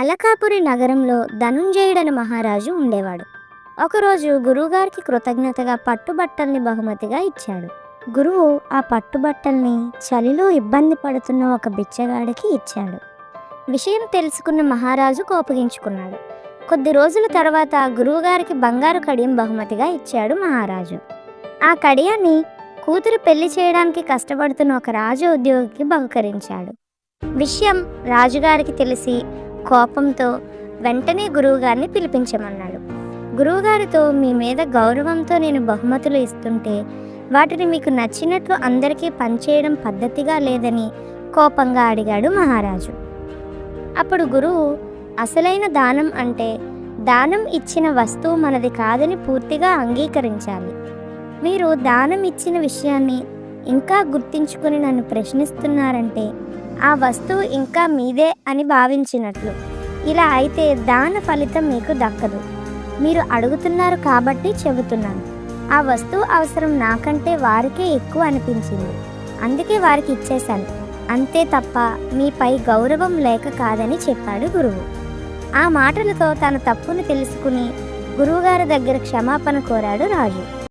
అలకాపురి నగరంలో ధనుంజయుడని మహారాజు ఉండేవాడు. ఒకరోజు గురువుగారికి కృతజ్ఞతగా పట్టుబట్టల్ని బహుమతిగా ఇచ్చాడు. గురువు ఆ పట్టుబట్టల్ని చలిలో ఇబ్బంది పడుతున్న ఒక బిచ్చగాడికి ఇచ్చాడు. విషయం తెలుసుకున్న మహారాజు కోపగించుకున్నాడు. కొద్ది రోజుల తర్వాత గురువుగారికి బంగారు కడియం బహుమతిగా ఇచ్చాడు మహారాజు. ఆ కడియాన్ని కూతురు పెళ్లి చేయడానికి కష్టపడుతున్న ఒక రాజు ఉద్యోగికి బహుకరించాడు. విషయం రాజుగారికి తెలిసి కోపంతో వెంటనే గురువుగారిని పిలిపించమన్నాడు. గురువుగారితో, మీ మీద గౌరవంతో నేను బహుమతులు ఇస్తుంటే వాటిని మీకు నచ్చినట్లు అందరికీ పంచేయడం పద్ధతిగా లేదని కోపంగా అడిగాడు మహారాజు. అప్పుడు గురువు, అసలైన దానం అంటే దానం ఇచ్చిన వస్తువు మనది కాదని పూర్తిగా అంగీకరించాలి. మీరు దానం ఇచ్చిన విషయాన్ని ఇంకా గుర్తించుకుని నన్ను ప్రశ్నిస్తున్నారంటే ఆ వస్తువు ఇంకా మీదే అని భావించినట్లు. ఇలా అయితే దాన ఫలితం మీకు దక్కదు. మీరు అడుగుతున్నారు కాబట్టి చెబుతున్నాను. ఆ వస్తువు అవసరం నాకంటే వారికే ఎక్కువ అనిపించింది, అందుకే వారికి ఇచ్చేశాను, అంతే తప్ప మీపై గౌరవం లేక కాదని చెప్పాడు గురువు. ఆ మాటలతో తన తప్పును తెలుసుకుని గురువుగారి దగ్గర క్షమాపణ కోరాడు రాజు.